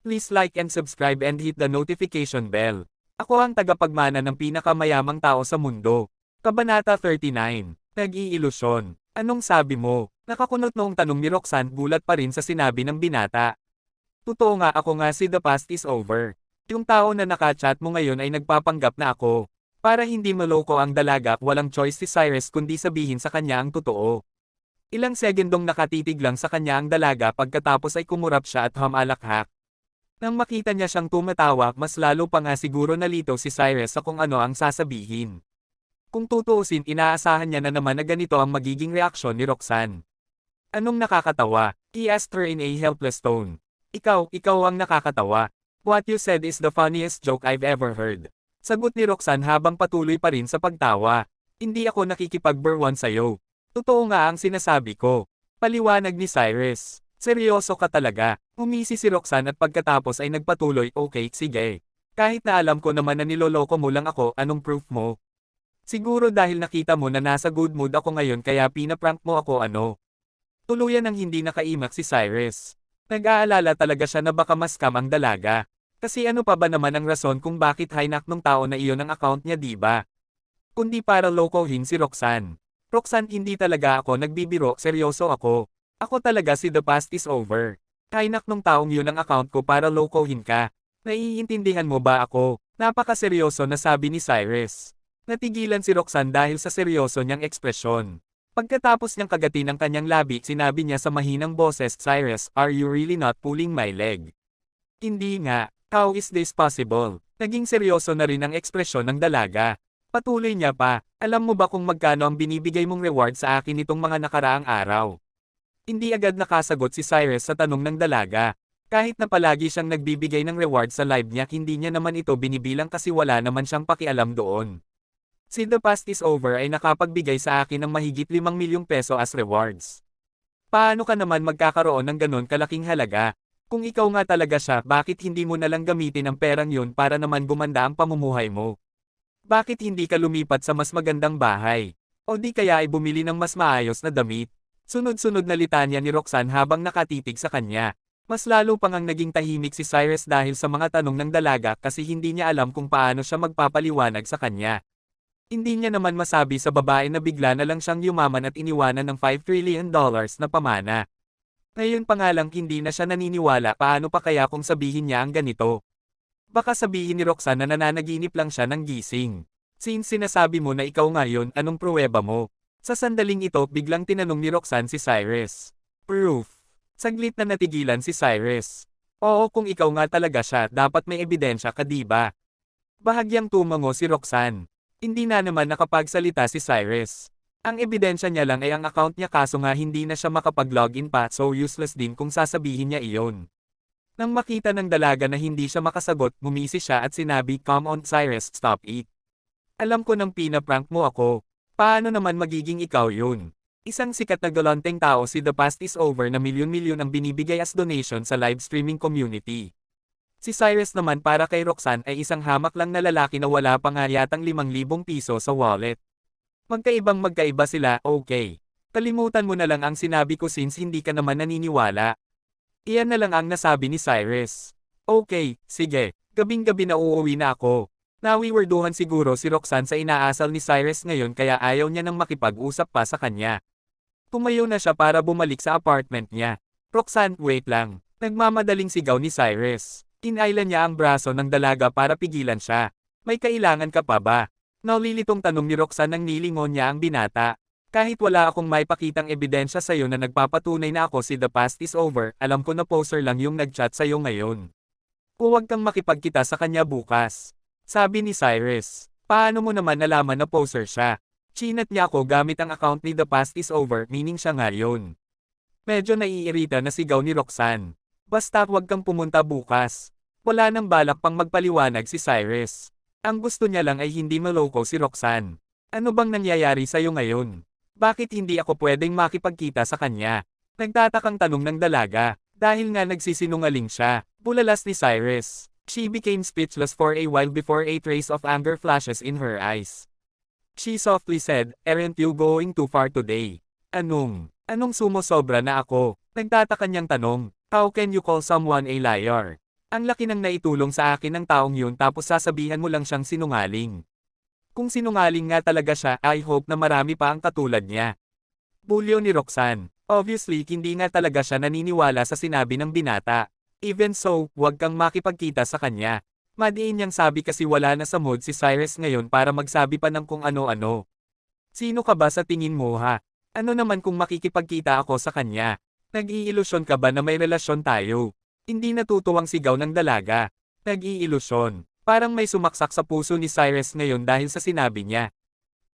Please like and subscribe and hit the notification bell. Ako ang tagapagmana ng pinakamayamang tao sa mundo. Kabanata 39. Nag-iilusyon. Anong sabi mo? Nakakunot noong tanong ni Roxanne, gulat pa rin sa sinabi ng binata. Totoo nga, ako nga si The Past is Over. Yung tao na nakachat mo ngayon ay nagpapanggap na ako. Para hindi maloko ang dalaga, walang choice si Cyrus kundi sabihin sa kanya ang totoo. Ilang segundong nakatitig lang sa kanya ang dalaga pagkatapos ay kumurap siya at humalakhak. Nang makita niya siyang tumatawa, mas lalo pa nga siguro nalito si Cyrus sa kung ano ang sasabihin. Kung tutuusin, inaasahan niya na naman na ganito ang magiging reaksyon ni Roxanne. Anong nakakatawa? He asked her in a helpless tone. Ikaw ang nakakatawa. What you said is the funniest joke I've ever heard. Sagot ni Roxanne habang patuloy pa rin sa pagtawa. Hindi ako nakikipagburwan sa'yo. Totoo nga ang sinasabi ko. Paliwanag ni Cyrus. Seryoso ka talaga. Umisi si Roxanne at pagkatapos ay nagpatuloy, okay, sige. Kahit na alam ko naman na niloloko mo lang ako, anong proof mo? Siguro dahil nakita mo na nasa good mood ako ngayon kaya pinaprank mo ako ano. Tuluyan ang hindi nakaimak si Cyrus. Nag-aalala talaga siya na baka ma-scam ang dalaga. Kasi ano pa ba naman ang rason kung bakit hinak nung tao na iyon ang account niya, diba? Kundi para lokohin si Roxanne. Roxanne, hindi talaga ako nagbibiro, seryoso ako. Ako talaga si The Past is Over. Hinak nung taong yun ang account ko para lokohin ka. Naiintindihan mo ba ako? Napakaseryoso na sabi ni Cyrus. Natigilan si Roxanne dahil sa seryoso niyang ekspresyon. Pagkatapos niyang kagatin ang kanyang labi, sinabi niya sa mahinang boses, Cyrus, are you really not pulling my leg? Hindi nga. How is this possible? Naging seryoso na rin ang ekspresyon ng dalaga. Patuloy niya pa, alam mo ba kung magkano ang binibigay mong reward sa akin itong mga nakaraang araw? Hindi agad nakasagot si Cyrus sa tanong ng dalaga. Kahit na palagi siyang nagbibigay ng reward sa live niya, hindi niya naman ito binibilang kasi wala naman siyang pakialam doon. Si The Past is Over ay nakapagbigay sa akin ng mahigit 5 milyong peso as rewards. Paano ka naman magkakaroon ng ganon kalaking halaga? Kung ikaw nga talaga siya, bakit hindi mo nalang gamitin ang perang yun para naman gumanda ang pamumuhay mo? Bakit hindi ka lumipat sa mas magandang bahay? O di kaya ay bumili ng mas maayos na damit? Sunod-sunod na litanya ni Roxanne habang nakatitig sa kanya. Mas lalo pang ang naging tahimik si Cyrus dahil sa mga tanong ng dalaga kasi hindi niya alam kung paano siya magpapaliwanag sa kanya. Hindi niya naman masabi sa babae na bigla na lang siyang yumaman at iniwanan ng $5 trillion na pamana. Ngayon pa nga lang hindi na siya naniniwala, paano pa kaya kung sabihin niya ang ganito? Baka sabihin ni Roxanne na nananaginip lang siya ng gising. Since sinasabi mo na ikaw ngayon, anong pruweba mo? Sa sandaling ito, biglang tinanong ni Roxanne si Cyrus. Proof. Saglit na natigilan si Cyrus. Oo, kung ikaw nga talaga siya, dapat may ebidensya ka, diba? Bahagyang tumango si Roxanne. Hindi na naman nakapagsalita si Cyrus. Ang ebidensya niya lang ay ang account niya, kaso nga hindi na siya makapag-login pa, so useless din kung sasabihin niya iyon. Nang makita ng dalaga na hindi siya makasagot, ngumisi siya at sinabi, come on Cyrus, stop it. Alam ko nang pinaprank mo ako. Paano naman magiging ikaw yun? Isang sikat na galanteng tao si The Past is Over na milyon-milyon ang binibigay as donation sa live streaming community. Si Cyrus naman para kay Roxanne ay isang hamak lang na lalaki na wala pa nga yatang 5,000 piso sa wallet. Magkaiba sila, okay. Kalimutan mo na lang ang sinabi ko since hindi ka naman naniniwala. Iyan na lang ang nasabi ni Cyrus. Okay, sige, gabing-gabi na uuwi na ako. Nawiwerduhan siguro si Roxanne sa inaasal ni Cyrus ngayon kaya ayaw niya nang makipag-usap pa sa kanya. Tumayo na siya para bumalik sa apartment niya. Roxanne, wait lang. Nagmamadaling sigaw ni Cyrus. Inailan niya ang braso ng dalaga para pigilan siya. May kailangan ka pa ba? Naulilitong tanong ni Roxanne nang nilingon niya ang binata. Kahit wala akong maipakitang ebidensya sa'yo na nagpapatunay na ako si The Past is Over, alam ko na poser lang yung nagchat sa'yo ngayon. Huwag kang makipagkita sa kanya bukas. Sabi ni Cyrus. Paano mo naman nalaman na poser siya? Chinat niya ako gamit ang account ni The Past is Over, meaning siya nga yun. Medyo naiirita na sigaw ni Roxanne. Basta huwag kang pumunta bukas. Wala nang balak pang magpaliwanag si Cyrus. Ang gusto niya lang ay hindi maloko si Roxanne. Ano bang nangyayari sa'yo ngayon? Bakit hindi ako pwedeng makipagkita sa kanya? Nagtatakang tanong ng dalaga. Dahil nga nagsisinungaling siya. Bulalas ni Cyrus. She became speechless for a while before a trace of anger flashes in her eyes. She softly said, aren't you going too far today? Anong sumosobra na ako? Nagtataka niyang tanong. How can you call someone a liar? Ang laki ng naitulong sa akin ng taong yun tapos sasabihan mo lang siyang sinungaling. Kung sinungaling nga talaga siya, I hope na marami pa ang katulad niya. Bulyo ni Roxanne. Obviously hindi nga talaga siya naniniwala sa sinabi ng binata. Even so, huwag kang makipagkita sa kanya. Madiin niyang sabi kasi wala na sa mood si Cyrus ngayon para magsabi pa ng kung ano-ano. Sino ka ba sa tingin mo ha? Ano naman kung makikipagkita ako sa kanya? Nag-iilusyon ka ba na may relasyon tayo? Hindi natutuwang sigaw ng dalaga. Nag-iilusyon. Parang may sumaksak sa puso ni Cyrus ngayon dahil sa sinabi niya.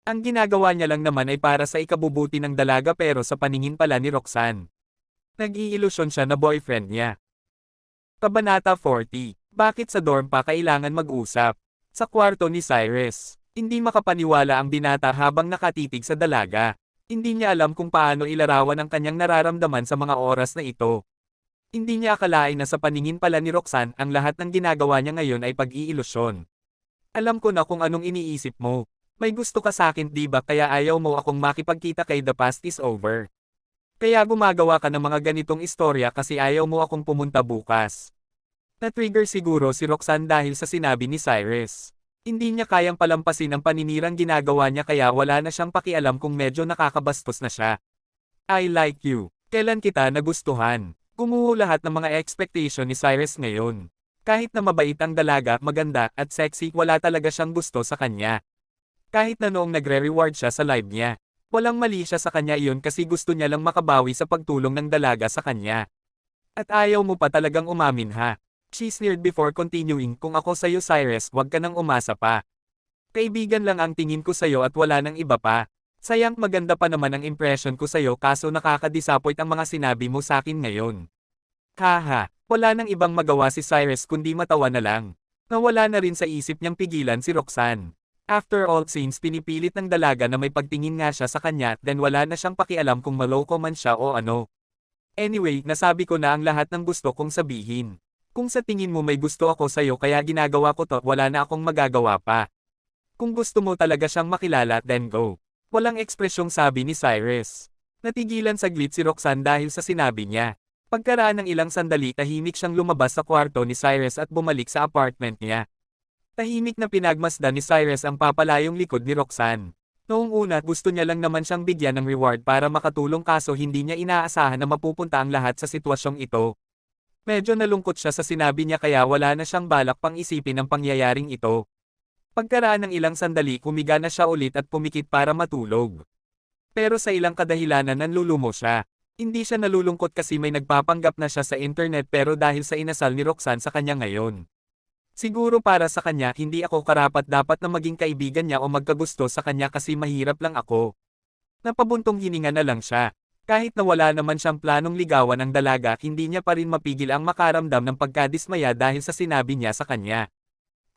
Ang ginagawa niya lang naman ay para sa ikabubuti ng dalaga pero sa paningin pala ni Roxanne. Nag-iilusyon siya na boyfriend niya. Kabanata 40. Bakit sa dorm pa kailangan mag-usap? Sa kwarto ni Cyrus. Hindi makapaniwala ang binata habang nakatitig sa dalaga. Hindi niya alam kung paano ilarawan ang kanyang nararamdaman sa mga oras na ito. Hindi niya akalain na sa paningin pala ni Roxanne ang lahat ng ginagawa niya ngayon ay pag-iilusyon. Alam ko na kung anong iniisip mo. May gusto ka sa akin di ba kaya ayaw mo akong makipagkita kay the past is over. Kaya gumagawa ka ng mga ganitong istorya kasi ayaw mo akong pumunta bukas. Na-trigger siguro si Roxanne dahil sa sinabi ni Cyrus. Hindi niya kayang palampasin ang paninirang ginagawa niya kaya wala na siyang pakialam kung medyo nakakabastos na siya. I like you. Kailan kita nagustuhan? Gumuho lahat ng mga expectation ni Cyrus ngayon. Kahit na mabait ang dalaga, maganda, at sexy, wala talaga siyang gusto sa kanya. Kahit na noong nagre-reward siya sa live niya. Walang mali siya sa kanya iyon kasi gusto niya lang makabawi sa pagtulong ng dalaga sa kanya. At ayaw mo pa talagang umamin ha. She sneered before continuing, kung ako sa'yo Cyrus wag ka nang umasa pa. Kaibigan lang ang tingin ko sa'yo at wala nang iba pa. Sayang maganda pa naman ang impression ko sa'yo kaso nakaka-disappoint ang mga sinabi mo sa'kin ngayon. Haha, wala nang ibang magawa si Cyrus kundi matawa na lang. Nawala na rin sa isip niyang pigilan si Roxanne. After all since pinipilit ng dalaga na may pagtingin nga siya sa kanya then wala na siyang pakialam kung maloko man siya o ano. Anyway, nasabi ko na ang lahat ng gusto kong sabihin. Kung sa tingin mo may gusto ako sa'yo kaya ginagawa ko to, wala na akong magagawa pa. Kung gusto mo talaga siyang makilala, then go. Walang ekspresyong sabi ni Cyrus. Natigilan saglit si Roxanne dahil sa sinabi niya. Pagkaraan ng ilang sandali tahimik siyang lumabas sa kwarto ni Cyrus at bumalik sa apartment niya. Tahimik na pinagmasdan ni Cyrus ang papalayong likod ni Roxanne. Noong una gusto niya lang naman siyang bigyan ng reward para makatulong kaso hindi niya inaasahan na mapupunta ang lahat sa sitwasyong ito. Medyo nalungkot siya sa sinabi niya kaya wala na siyang balak pang isipin ang pangyayaring ito. Pagkaraan ng ilang sandali humiga na siya ulit at pumikit para matulog. Pero sa ilang kadahilanan nanlulumo siya. Hindi siya nalulungkot kasi may nagpapanggap na siya sa internet pero dahil sa inasal ni Roxanne sa kanya ngayon. Siguro para sa kanya hindi ako karapat-dapat na maging kaibigan niya o magkagusto sa kanya kasi mahirap lang ako. Napabuntong hininga na lang siya. Kahit na wala naman siyang planong ligawan ng dalaga hindi niya pa rin mapigil ang makaramdam ng pagkadismaya dahil sa sinabi niya sa kanya.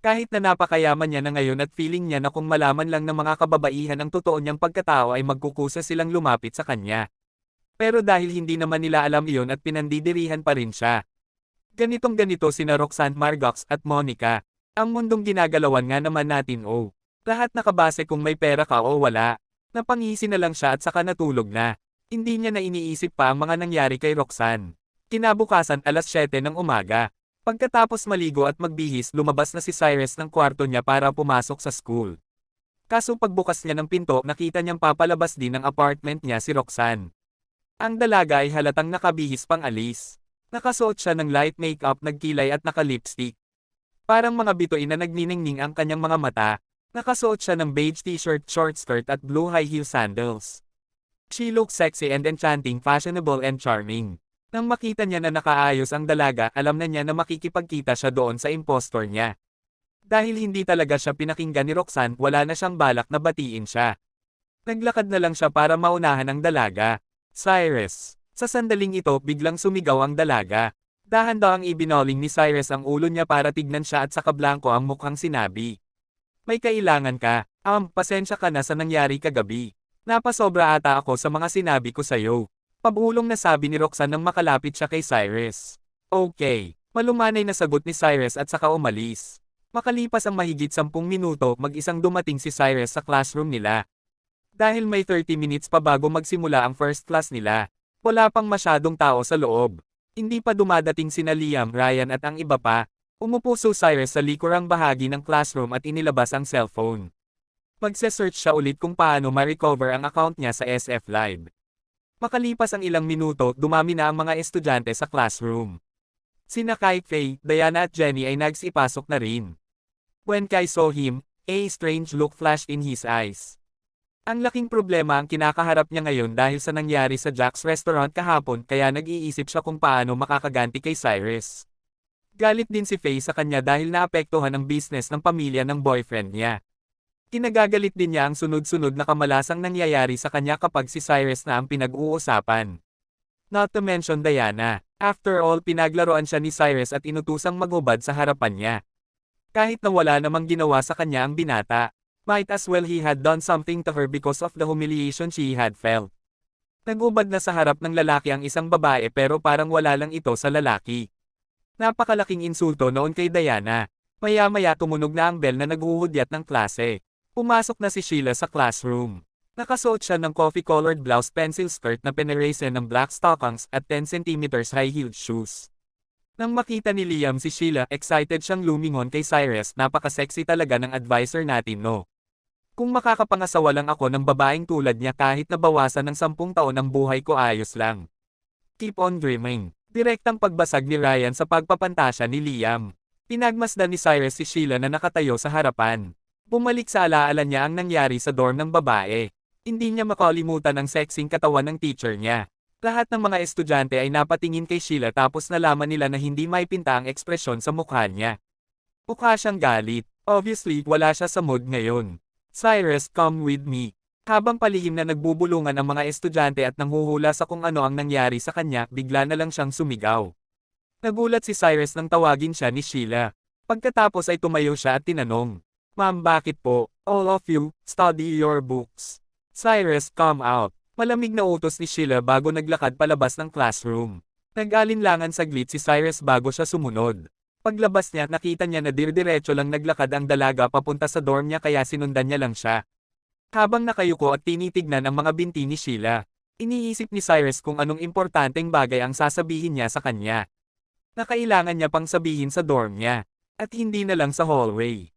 Kahit na napakayaman niya na ngayon at feeling niya na kung malaman lang ng mga kababaihan ang totoo niyang pagkatao ay magkukusa silang lumapit sa kanya. Pero dahil hindi naman nila alam iyon at pinandidirihan pa rin siya. Ganitong ganito sina Roxanne, Margox at Monica. Ang mundong ginagalawan nga naman natin oh. Lahat nakabase kung may pera ka o wala. Napangisi na lang siya at saka natulog na. Hindi niya na iniisip pa ang mga nangyari kay Roxanne. Kinabukasan alas 7 ng umaga. Pagkatapos maligo at magbihis lumabas na si Cyrus ng kwarto niya para pumasok sa school. Kaso pagbukas niya ng pinto nakita niyang papalabas din ng apartment niya si Roxanne. Ang dalaga ay halatang nakabihis pang alis. Nakasuot siya ng light makeup, nagkilay at naka-lipstick. Parang mga bituin na nagniningning ang kanyang mga mata. Nakasuot siya ng beige t-shirt, short skirt at blue high heel sandals. She looked sexy and enchanting, fashionable and charming. Nang makita niya na nakaayos ang dalaga, alam na niya na makikipagkita siya doon sa impostor niya. Dahil hindi talaga siya pinakinggan ni Roxanne, wala na siyang balak na batiin siya. Naglakad na lang siya para maunahan ang dalaga. Cyrus. Sa sandaling ito, biglang sumigaw ang dalaga. Dahan-dahang ibinoling ni Cyrus ang ulo niya para tignan siya at saka blanko ang mukhang sinabi. May kailangan ka. Pasensya ka na sa nangyari kagabi. Napasobra ata ako sa mga sinabi ko sa'yo. Pabulong na sabi ni Roxanne nang makalapit siya kay Cyrus. Okay. Malumanay na sagot ni Cyrus at saka umalis. Makalipas ang mahigit 10 minuto, mag-isang dumating si Cyrus sa classroom nila. Dahil may 30 minutes pa bago magsimula ang first class nila, wala pang masyadong tao sa loob. Hindi pa dumadating sina Liam, Ryan at ang iba pa. Umupo si Cyrus sa likurang bahagi ng classroom at inilabas ang cellphone. Magse-search siya ulit kung paano ma-recover ang account niya sa SF Live. Makalipas ang ilang minuto, dumami na ang mga estudyante sa classroom. Sina Kai, Faye, Diana at Jenny ay nagsipasok na rin. When Kai saw him, a strange look flashed in his eyes. Ang laking problema ang kinakaharap niya ngayon dahil sa nangyari sa Jack's Restaurant kahapon kaya nag-iisip siya kung paano makakaganti kay Cyrus. Galit din si Faye sa kanya dahil naapektuhan ang business ng pamilya ng boyfriend niya. Kinagagalit din niya ang sunod-sunod na kamalasang nangyayari sa kanya kapag si Cyrus na ang pinag-uusapan. Not to mention Diana. After all, pinaglaruan siya ni Cyrus at inutusang maghubad sa harapan niya. Kahit na wala namang ginawa sa kanya ang binata. Might as well he had done something to her because of the humiliation she had felt. Nagubad na sa harap ng lalaki ang isang babae pero parang wala lang ito sa lalaki. Napakalaking insulto noon kay Diana. Maya-maya tumunog na ang bell na naghuhudyat ng klase. Pumasok na si Sheila sa classroom. Nakasuot siya ng coffee-colored blouse pencil skirt na pinaresen ng black stockings at 10 cm high-heeled shoes. Nang makita ni Liam si Sheila, excited siyang lumingon kay Cyrus, napaka-sexy talaga ng advisor natin no. Kung makakapangasawa lang ako ng babaeng tulad niya kahit nabawasan ng 10 taon ang buhay ko ayos lang. Keep on dreaming. Direktang pagbasag ni Ryan sa pagpapantasya ni Liam. Pinagmasdan ni Cyrus si Sheila na nakatayo sa harapan. Bumalik sa alaala niya ang nangyari sa dorm ng babae. Hindi niya makalimutan ang sexing katawan ng teacher niya. Lahat ng mga estudyante ay napatingin kay Sheila tapos nalaman nila na hindi maipinta ang ekspresyon sa mukha niya. Mukha siyang galit. Obviously, wala siya sa mood ngayon. Cyrus, come with me. Habang palihim na nagbubulungan ang mga estudyante at nanghuhula sa kung ano ang nangyari sa kanya, bigla na lang siyang sumigaw. Nagulat si Cyrus nang tawagin siya ni Sheila. Pagkatapos ay tumayo siya at tinanong, "Ma'am, bakit po? All of you, study your books." Cyrus, come out. Malamig na utos ni Sheila bago naglakad palabas ng classroom. Nag-alinlangan saglit si Cyrus bago siya sumunod. Paglabas niya, nakita niya na dirdiretso lang naglakad ang dalaga papunta sa dorm niya kaya sinundan niya lang siya. Habang nakayuko at tinitignan ang mga binti ni Sheila, iniisip ni Cyrus kung anong importanteng bagay ang sasabihin niya sa kanya. Na kailangan niya pang sabihin sa dorm niya, at hindi na lang sa hallway.